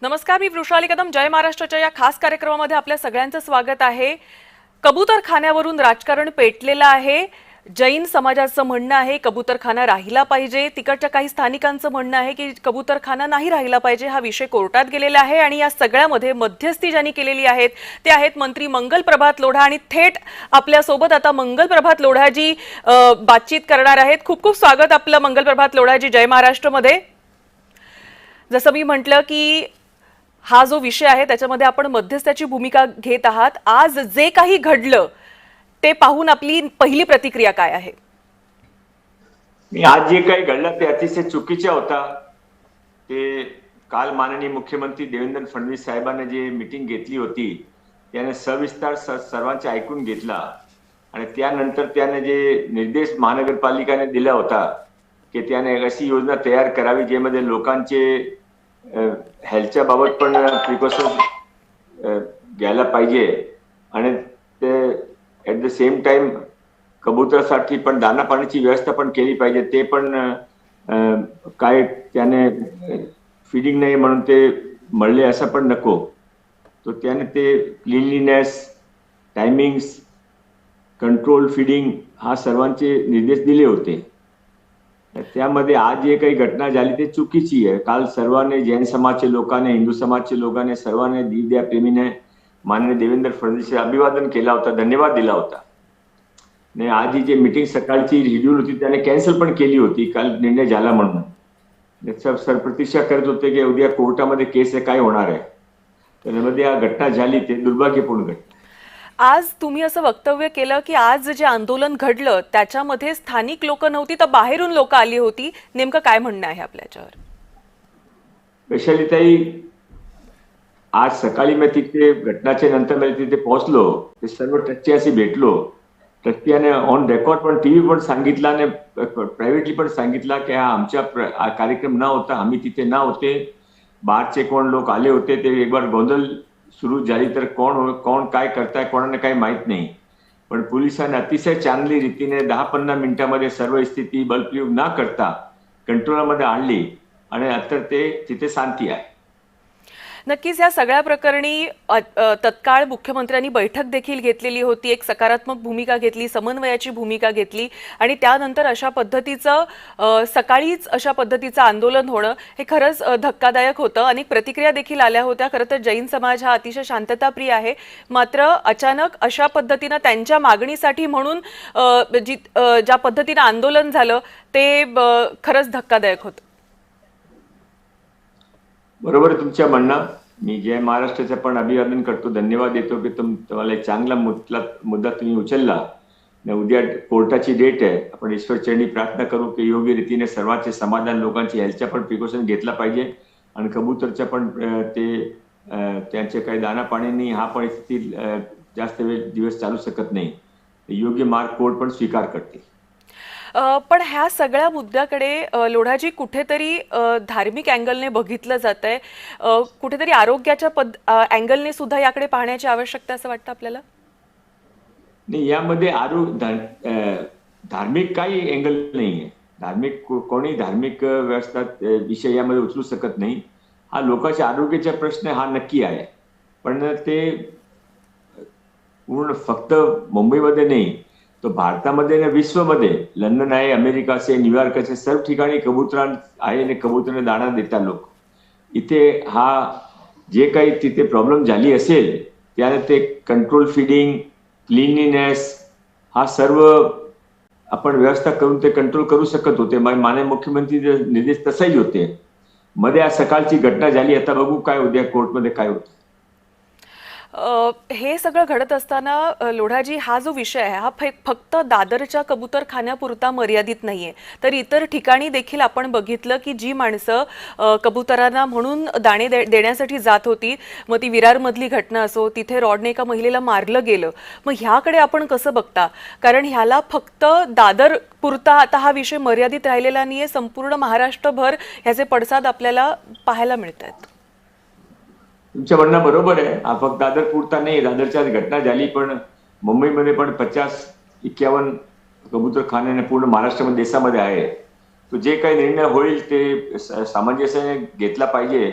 नमस्कार, मी वृषाली कदम. जय महाराष्ट्राच्या या खास कार्यक्रमामध्ये आपल्या सगळ्यांचं स्वागत आहे. कबूतरखान्यावरून राजकारण पेटलेलं आहे. जैन समाजाचं म्हणणं आहे कबूतरखाना राहिला पाहिजे. तिकडच्या काही स्थानिकांचं म्हणणं आहे की कबूतरखाना नाही राहिला पाहिजे. हा विषय कोर्टात गेलेला आहे आणि या सगळ्यामध्ये मध्यस्थी ज्यांनी केलेली आहेत ते आहेत मंत्री मंगल प्रभात लोढा. आणि थेट आपल्यासोबत आता मंगल प्रभात लोढाजी बातचीत करणार आहेत. खूप खूप स्वागत आपलं मंगल प्रभात लोढाजी जय महाराष्ट्रमध्ये. जसं मी म्हटलं की हा जो विषय आहे त्याच्यामध्ये आपण मध्यस्थाची भूमिका घेत आहात. आज जे काही घडलं ते पाहून आपली पहिली प्रतिक्रिया काय आहे? आज जे काही घडलं ते अतिशय चुकीचं होता. ते काल माननीय मुख्यमंत्री देवेंद्र फडणवीस साहेबांनी जे मीटिंग घेतली होती त्याने सविस्तर सर्वांचे ऐकून घेतला आणि त्यानंतर त्याने जे निर्देश महानगरपालिकेने दिला होता की त्याने अशी योजना तयार करावी ज्यामध्ये लोकांचे हेल्थच्या बाबत पण प्रिकॉशन घ्यायला पाहिजे आणि ते ॲट द सेम टाइम कबूतरासाठी पण दाना पाण्याची व्यवस्था पण केली पाहिजे. ते पण काय त्याने फिडिंग नाही म्हणून ते मळले असं पण नको. तो त्याने ते क्लीनलीनेस, टायमिंग्स, कंट्रोल फिडिंग हा सर्वांचे निर्देश दिले होते. त्यामध्ये आज जे काही घटना झाली ते चुकीची आहे. काल सर्वांनी जैन समाजचे लोकांनी, हिंदू समाजचे लोकांनी सर्वांनी दिव्या प्रेमीने माननीय देवेंद्र फडणवीस अभिवादन केला होता, धन्यवाद दिला होता. आणि आज ही जी मीटिंग सकाळची शेड्यूल होती त्याने कॅन्सल पण केली होती काल निर्णय झाला म्हणून. सर प्रतीक्षा करत होते की उद्या कोर्टामध्ये केस काय होणार आहे. त्यामध्ये हा घटना झाली ते दुर्भाग्यपूर्ण घटना. आज तुम्ही असं वक्तव्य केलं की आज जे आंदोलन घडलं त्याच्यामध्ये स्थानिक लोक नव्हती तर बाहेरून लोक आली होती. नेमकं काय म्हणणं आहे आपल्याच्यावर? वैशालीताई, आज सकाळी मी तिथे घटनाच्या नंतर मी तिथे पोहोचलो. ते सर्व ट्रस्टियाशी भेटलो. ट्रस्टियाने ऑन रेकॉर्ड पण टीव्ही पण सांगितलं आणि प्रायव्हेटली पण सांगितलं की हा आमचा कार्यक्रम न होता, आम्ही तिथे न होते. बाहेरचे कोण लोक आले होते ते एक बार गोंधळ सुरू झाली तर कोण काय करताय कोणाला काही माहित नाही. पण पोलिसांनी अतिशय चांगली रीतीने 10-15 मिनिटांमध्ये सर्व स्थिती बलप्रयोग न करता कंट्रोलमध्ये आणली आणि आता ते तिथे शांती आहे. नक्कीच या सगळ्या प्रकरणी तत्काळ मुख्यमंत्र्यांनी बैठक देखील घेतलेली होती. एक सकारात्मक भूमिका घेतली, समन्वयाची भूमिका घेतली आणि त्यानंतर अशा पद्धतीचं सकाळीच अशा पद्धतीचं आंदोलन होणं हे खरंच धक्कादायक होतं. अनेक प्रतिक्रिया देखील आल्या होत्या. खरं तर जैन समाज हा अतिशय शांतताप्रिय आहे. मात्र अचानक अशा पद्धतीनं त्यांच्या मागणीसाठी म्हणून ज्या पद्धतीनं आंदोलन झालं ते खरंच धक्कादायक होतं. बरोबर आहे तुमच्या म्हणणं. मी जय महाराष्ट्राचं पण अभिवादन करतो, धन्यवाद देतो की तुम्हाला एक चांगला मुद्दा तुम्ही उचलला. उद्या कोर्टाची डेट आहे. आपण ईश्वरचरणी प्रार्थना करू की योग्य रीतीने सर्वांचे समाधान, लोकांची हेल्थच्या पण प्रिकॉशन घेतला पाहिजे आणि कबूतरच्या पण त्यांचे काही दाना पाण्याने हा परिस्थिती जास्त वेळ दिवस चालू शकत नाही. योग्य मार्ग कोर्ट पण स्वीकार करते. पण ह्या सगळ्या मुद्द्याकडे लोढाजी कुठेतरी धार्मिक अँगलने बघितलं जातंय. कुठेतरी आरोग्याच्या अँगलने सुद्धा याकडे पाहण्याची आवश्यकता असं वाटतं आपल्याला? नाही, यामध्ये धार्मिक काही अँगल नाही आहे. कोणी धार्मिक व्यवस्था विषय यामध्ये उचलू शकत नाही. हा लोकांच्या आरोग्याचा प्रश्न हा नक्की आहे. पण ते पूर्ण फक्त मुंबईमध्ये नाही, तो भारतामध्ये ना विश्वमध्ये, लंडन आहे, अमेरिका असे, न्यूयॉर्क असे सर्व ठिकाणी कबूतर आहे आणि कबूतरांना दाणा देतात लोक. इथे हा जे काही तिथे प्रॉब्लेम झाली असेल त्याने ते कंट्रोल फिडिंग, क्लीनलीनेस हा सर्व आपण व्यवस्था करून ते कंट्रोल करू शकत होते. माननीय मुख्यमंत्री निर्देश तसाही होते. मध्ये आज सकाळची घटना झाली. आता बघू काय उद्या कोर्टमध्ये काय होतं. हे सगळं घडत असताना लोढाजी हा जो विषय आहे हा फक्त दादरच्या कबूतरखान्यापुरता मर्यादित नाहीये, तर इतर ठिकाणी देखील आपण बघितलं की जी माणसं कबुतरांना म्हणून दाणे देण्यासाठी जात होती, मग ती विरारमधली घटना असो, तिथे रॉडने एका महिलेला मारलं गेलं, मग ह्याकडे आपण कसं बघता? कारण ह्याला फक्त दादर पुरता आता हा विषय मर्यादित राहिलेला नाहीये. संपूर्ण महाराष्ट्रभर ह्याचे पडसाद आपल्याला पाहायला मिळतात. तुमचं म्हणणं बरोबर आहे. हा फक्त दादर पुरता नाही. दादरच्या घटना झाली पण मुंबईमध्ये पण 50-51 कबूतरखान्याने पूर्ण महाराष्ट्रामध्ये, देशामध्ये आहे. तो जे काही निर्णय होईल ते सामंजस्याने घेतला पाहिजे.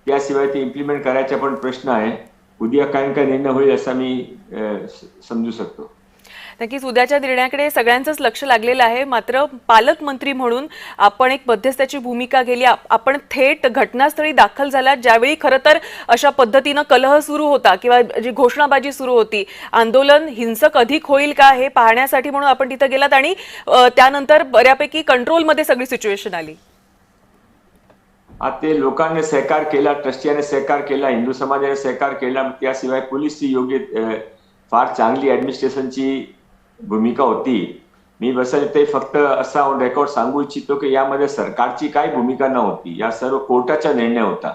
त्याशिवाय ते इम्प्लिमेंट करायचा पण प्रश्न आहे. उद्या काय निर्णय होईल असा मी समजू शकतो. नक्कीच उद्याच्या निर्णयाकडे सगळ्यांचंच लक्ष लागलेलं आहे. मात्र पालकमंत्री म्हणून आपण एक मध्यस्थाची भूमिका घेतली. आपण थेट घटनास्थळी दाखल झाला ज्यावेळी खरं तर अशा पद्धतीनं कलह सुरू होता किंवा जी घोषणाबाजी सुरू होती, आंदोलन हिंसक अधिक होईल का हे पाहण्यासाठी म्हणून आपण तिथे गेलात आणि त्यानंतर बऱ्यापैकी कंट्रोलमध्ये सगळी सिच्युएशन आली. आता ते लोकांनी सहकार केला, ट्रस्टियाने सहकार केला, हिंदू समाजाने सहकार केला. त्याशिवाय पोलीसची योग्य फार चांगली ऍडमिनिस्ट्रेशनची भूमिका होती. मी बसल ते फक्त असा ऑन रेकॉर्ड सांगू इच्छितो की यामध्ये सरकारची काही भूमिका नव्हती. या सर्व कोर्टाचा निर्णय होता.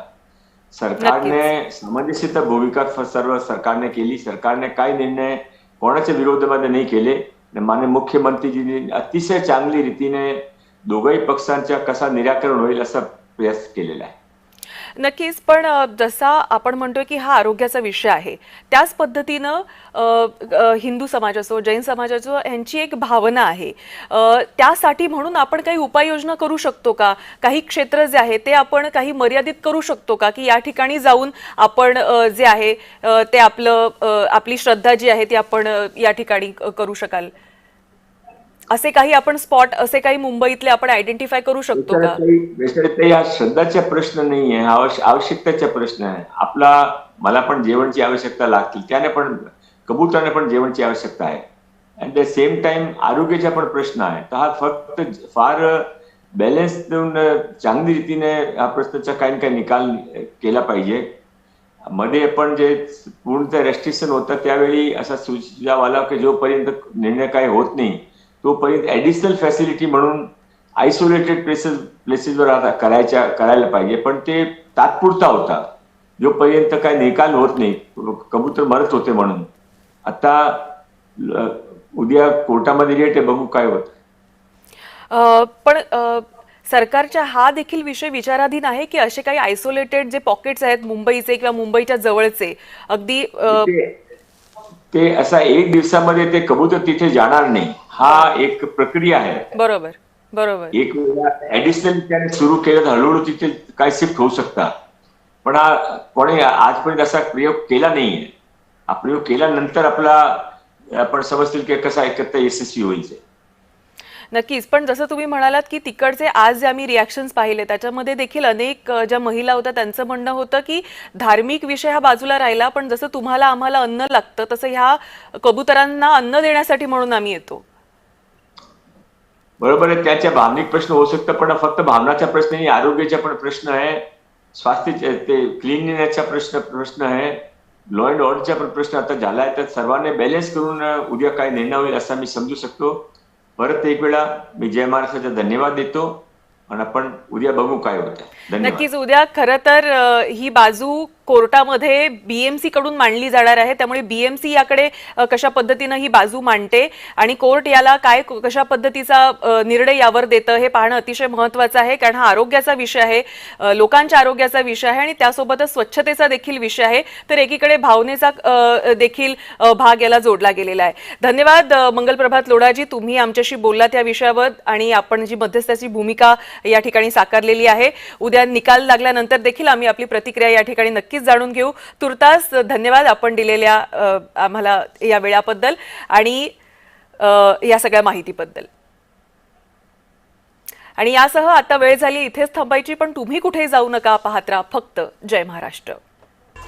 सरकारने सामंजस्य भूमिका सर्व सरकारने केली. सरकारने काही निर्णय कोणाच्या विरोधामध्ये नाही केले. माननीय मुख्यमंत्रीजींनी अतिशय चांगली रीतीने दोघही पक्षांच्या कसा निराकरण होईल असा प्रयास केलेला आहे. नक्कीच, पण जसा आपण म्हणतोय की हा आरोग्याचा विषय आहे, त्याच पद्धतीनं हिंदू समाज असो, जैन समाज असो, यांची एक भावना आहे. त्यासाठी म्हणून आपण काही उपाययोजना करू शकतो का? काही क्षेत्र जे आहे ते आपण काही मर्यादित करू शकतो का, की या ठिकाणी जाऊन आपण जे आहे ते आपली श्रद्धा जी आहे ती आपण या ठिकाणी करू शकाल? असे काही आपण स्पॉट, असे काही मुंबईतले आपण आयडेंटिफाय करू शकतो का? या श्रद्धाचा प्रश्न नाहीये, आवश्यकतेचा प्रश्न आहे. मला पण जेवणची आवश्यकता लागतील, त्याने पण कबूतराने पण जेवणची आवश्यकता आहे. अँड द सेम टाइम आरोग्याचा पण प्रश्न आहे. तर हा फक्त फार बॅलन्स देऊन चांगली रीतीने हा प्रश्नाचा काही ना काही निकाल केला पाहिजे. मध्ये पण जे पूर्ण रेस्ट्रिक्शन होतं त्यावेळी असा सुझाव आला की जोपर्यंत निर्णय काही होत नाही तोपर्यंत ऍडिशनल फॅसिलिटी म्हणून आयसोलेटेड प्लेसेसवर करायला पाहिजे. पण ते तात्पुरता होता जोपर्यंत काही निकाल होत नाही. कबूतर मरत होते म्हणून. आता उद्या कोर्टामध्ये रेट आहे, बघू काय होतं. पण सरकारच्या हा देखील विषय विचाराधीन आहे की असे काही आयसोलेटेड जे पॉकेट्स आहेत मुंबईचे किंवा मुंबईच्या जवळचे अगदी ते असा एक दिवसामध्ये ते कबूतर तिथे जाणार नाही. हा एक प्रक्रिया आहे. बरोबर बरोबर. एक वेळा ऍडिशनल त्याने सुरू केलं हळूहळू तिथे काय शिफ्ट होऊ शकतात. पण कोणी आजपर्यंत असा प्रयोग केला नाहीये. हा प्रयोग केल्यानंतर आपण समजतील की कसा एकत्र यशस्वी होईल. नक्कीच, पण जसं तुम्ही म्हणालात की तिकडचे आज जे आम्ही रिॲक्शन्स पाहिले त्याच्यामध्ये देखील अनेक ज्या महिला होत्या त्यांचं म्हणणं होतं की धार्मिक विषय हा बाजूला राहिला, पण जसं तुम्हाला आम्हाला अन्न लागतं तसं ह्या कबुतरांना अन्न देण्यासाठी म्हणून आम्ही येतो. बरोबर आहे, त्याच्या भावनिक प्रश्न होऊ शकतो, पण फक्त भावनाचा प्रश्न नाही, आरोग्याचा पण प्रश्न आहे, स्वास्थ्य ते क्लीनलीनेसचा प्रश्न आहे, लॉ अँड ऑर्डरचा पण प्रश्न आता झालाय. तर सर्वांनी बॅलन्स करून उद्या काय निर्णय होईल असा मी समजू शकतो. परत एक वेळा मी जय महाराष्ट्राचा धन्यवाद देतो आणि आपण उद्या बघू काय होतं. नक्कीच उद्या खरं तर ही बाजू कोर्टामध्ये बीएमसी कडून मांडली जाणार आहे. त्यामुळे बीएमसी याकडे कशा पद्धतीनं ही बाजू मांडते आणि कोर्ट याला काय कशा पद्धतीचा निर्णय यावर देतं हे पाहणं अतिशय महत्त्वाचं आहे. कारण हा आरोग्याचा विषय आहे, लोकांच्या आरोग्याचा विषय आहे आणि त्यासोबतच स्वच्छतेचा देखील विषय आहे. तर एकीकडे भावनेचा देखील भाग याला जोडला गेलेला आहे. धन्यवाद मंगलप्रभात लोढाजी, तुम्ही आमच्याशी बोललात या विषयावर आणि आपण जी मध्यस्थाची भूमिका या ठिकाणी साकारलेली आहे. उद्या निकाल लागल्यानंतर देखील आम्ही आपली प्रतिक्रिया या ठिकाणी नक्कीच जाणून घेऊ. तुर्तास धन्यवाद आपण दिलेल्या आम्हाला या वेळाबद्दल आणि या सगळ्या माहितीबद्दल. आणि यासह आता वेळ झाली इथेच थांबायची, पण तुम्ही कुठे जाऊ नका, पाहत राहा फक्त जय महाराष्ट्र.